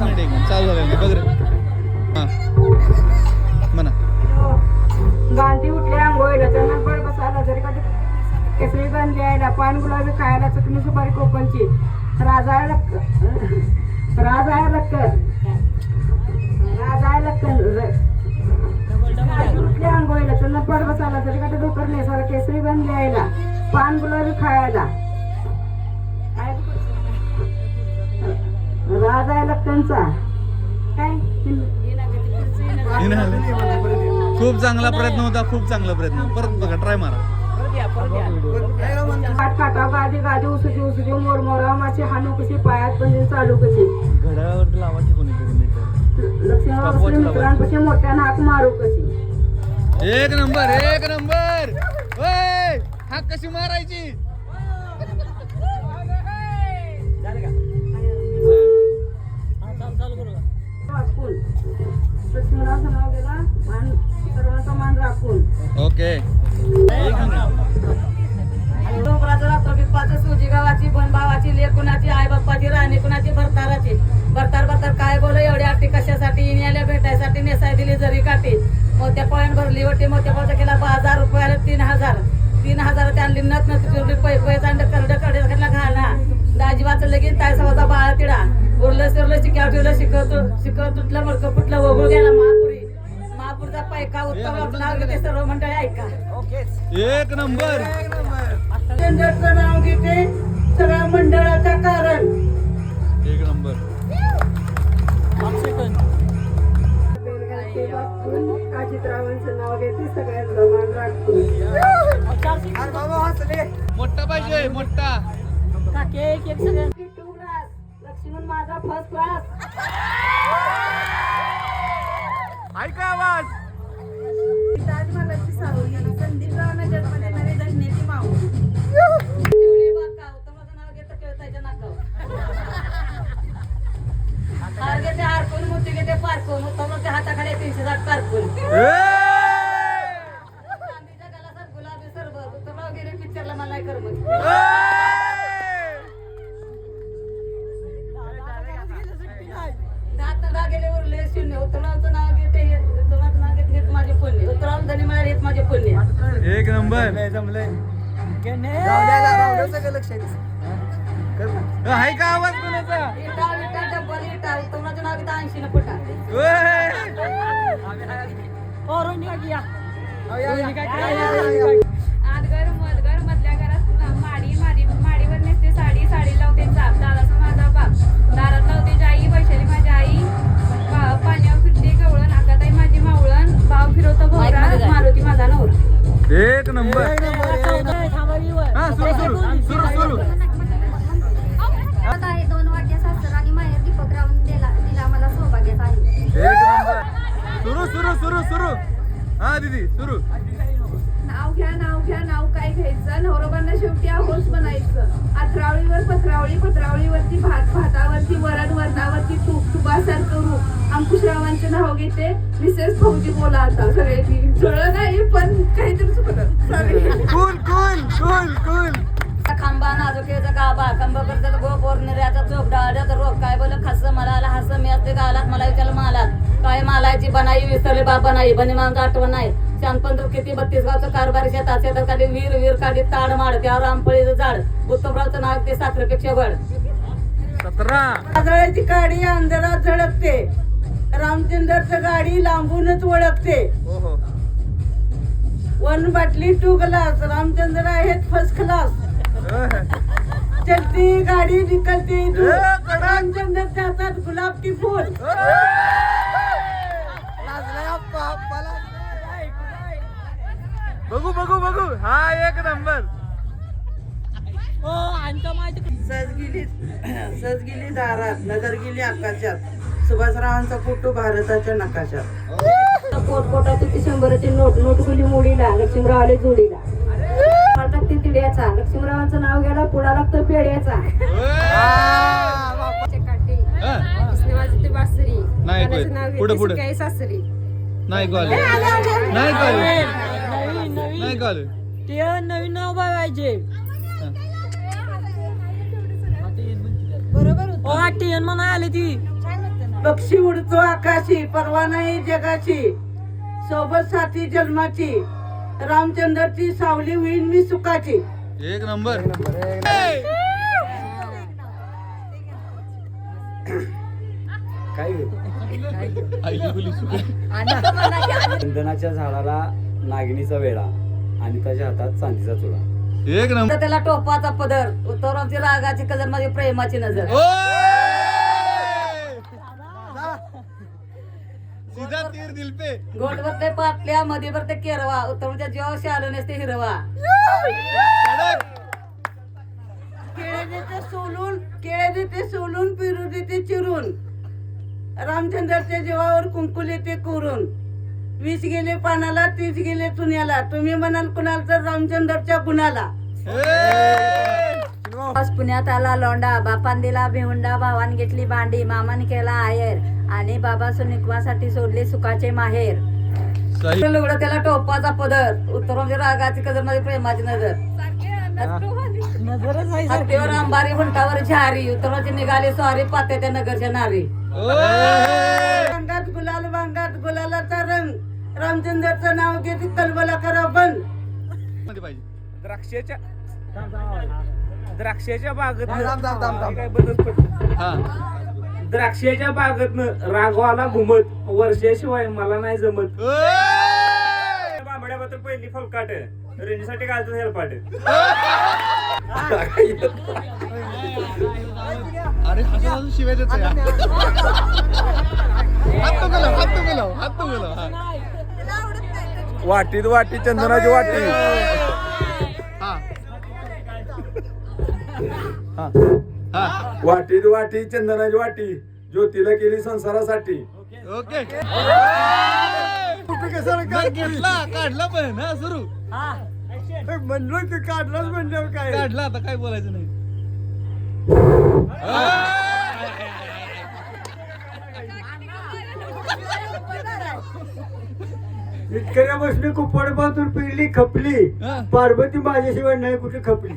Minute चालू झालं बघ रे. हां म्हणा. गांधी उठले आंघोळीला त्यांना बळ बसायला जरी कधी केसरी बंद द्यायला पान गुलाबी खायला चटणी सुपारी कोकणची राजायला उठले आंघोळीला त्यांना बळ बसायला जरी कधी डोकर नेसायला केसरी बंद द्यायला पान गुलाबी खायला राजा आहे लक्कनचा काय. खूप चांगला प्रयत्न होता, खूप चांगला प्रयत्न. परत बघा, ट्राय मारा. काटा गादी गादी उसुजी मोरमोरा माशी हानू कशी पायात पण चालू कशी घड्याळावर लावायची कोणीतरी लक्ष्मी मित्रांपाशी मोठ्या हाक मारू कशी. एक नंबर. ओय हाक कशी मारायची. लक्ष्मीरावचं नाव गेला मान सर्वांचा मान राखून. ओके. सुजी गावाची बन भावाची लेक कुणाची आई बाप्पाची राणी कुणाची भरताराची भरतार काय बोल एवढी आटी कशासाठी इन्याला भेटायसाठी नेसाय दिली जरी काठी मोत्या पॉईंट भरली होती मोत्या पॉईंट केला 1000 रुपये आले 3000 आणली नत नसली पै कडे घाला दाजीवाचं लगीन ताय सवाचा बाळा तिडा उरलं शिक्याव ठेवलं शिकवत तुटलं मडकं फुटलं वगळू गेला महापूरचा पैका उत्तम नाव घेते सर्व मंडळी ऐका. एक नंबर. नाव घेते सगळ्या मंडळाचा कारण. एक नंबर. काचित्रावांचं नाव घेते सगळ्यांचं मान राखून. मोठा पाहिजे मोठा. लक्ष्मण माझा फर्स्ट क्लास. ऐका आवाज. ताजमहालाची सावली संदीपराव नगरमध्ये नवी धन्याची माऊ. नाव घेतं केळताच्या नाकावर. हार घेते हारकून मोती घेते पारकून उत्तमाच्या हाताखाली 360 कारकून. चांदीच्या गलासात गुलाबी सरबत उत्तमराव गेले पिक्चरला मला करमत. दात गेले उरले शून्य उत्तराचं नाव घेते उत्तराचं नाव घेते हेच माझे पुण्य उत्तराला धनी मिळाले हेच माझे पुण्य. एक नंबर. हाय का आवाज कोणाचा. इटा डब्बल इटा उत्तराचं नाव घेते 80 न फुटा. आदगर मदगर मधल्या घरात माडीवर नेसते साडी लावते चाप दाराचा माझा बाप दारात लावते जाई वैशाली माझी आई पाण्यावर फिरते गवळण आकाताई माझी मावळण भाव फिरवतो भोवरा मारुती माझा नवरा. एक नंबर. सुरू 2 वाट्या सासर आणि माहेर दीपक दिला मला सौभाग्याचा आहे. एक नंबर. सुरू हा दीदी सुरू. नाव घ्या नाव काय घ्यायचं नवरोबांना शेवटी आहोस बनायचं. अथरावळीवर पत्रावळीवरती भातावरती वरणावरती तुपासारखं रूप अंकुशरावांचं नाव घेते मिसेस फौजी बोला आता सगळे जुळलं नाही पण काहीतरी चुकलं. कुल खांबा नाजुकेचा गाबा कंबा करतात गोप निर्याचा चोप डाळ्याचा रोप काय बोल खास मला आला हस मी असते गालात मला विचारलं मालात काय मालायची बनाई विसरले बाबा नाही बनी मानचा आठवण नाही. शानपंत्र किती 32 गावचं कारभारी शेतात काढी वीर काढी ताड माड त्यावर रामफळीचं झाड उत्तमरावचं नाव ते साखरेपेक्षा वड. 17 गाडी अंधारात झळकते रामचंद्रचं गाडी लांबूनच ओळखते. वन बाटली 2 ग्लास रामचंद्र आहेत फर्स्ट क्लास. चलती गाडी निकलती रामचंद्रच्या हातात गुलाब की फूल. बघू हा एक नंबर. सज गेली दारात नजर गेली आकाशात सुभाषरावांचा फोटो भारताच्या नकाशात. पोटपोटाची 100ची नोट गुली मोडीला लक्ष्मीरावले जोडीला टाकते तिड्याचा लक्ष्मीरावांचं नाव घ्यायला पुढा लागतो पेड्याचा. पुढे सासरी नाही नवीन नाव पाहिजे. बरोबर म्हणा आली ती पक्षी उडतो आकाशी, परवा नाही जगाची, सोबत साथी जन्माची, रामचंद्रची सावली होईन मी सुखाची. एक नंबर. चंदनाच्या झाडाला नागिनीचा वेळा आणि त्याच्या हातात चांदीचा चुडा. एक नंबर. तर त्याला टोपाचा पदर, उत्तरांची रागाची कजर, माझी प्रेमाची नजर. सीधा तीर दिल पे. गोटवरते पाटल्या, मध्ये भरते केरवा, उत्तरांच्या जीवाशी आलो नसते हिरवा. केळे देते सोलून पिरू देते चिरून, रामचंद्राच्या जीवावर कुंकू येते कोरून. 20 गेले पानाला, 30 गेले चुन्याला, तुम्ही म्हणाल कुणाल तर रामचंद्रच्या गुणाला. पुण्यात आला लोंडा, बापान दिला भिवंडा, भावान घेतली भांडी, मामान केला आहेर आणि बाबा सुनिकवासाठी सोडले सुखाचे माहेर. सही. लुगडं त्याला टोपाचा पदर, उत्तरांची रागाची कजर, माझी प्रेमाची नजर. हत्तीवर अंबारी, हुंटावर झारी, उत्तराची निघाली स्वारी, पात्या त्या नगरच्या नारी. वांगात गुलाल, वांगात गुलालाचा रंग, रामचंद्रचं नाव घेते कलबला करा बंद. मध्ये पाहिजे. द्राक्षाच्या बागेत हा. द्राक्षाच्या बागेतनं राघवाला घुमत, वर्षाशिवाय मला नाही जमत. बांबड्याबद्दल पहिली फलकाट, रेंजसाठी घालतो हेलपाट. अरे हसून शिवाय देतो या. हात तो गेलो. हा. वाटीत वाटी चंदनाची वाटी. हा. वाटीत वाटी चंदनाची वाटी, ज्योतीला केली संसारासाठी. ओके. काढला पण हा सुरू. म्हणलो की काढलाच म्हणजे काय. काढला आता काय बोलायचं नाही. इतक्या बसली कुपड बाजून पिळली खपली, हा. पार्वती माझ्याशिवाय नाही कुठे खपली.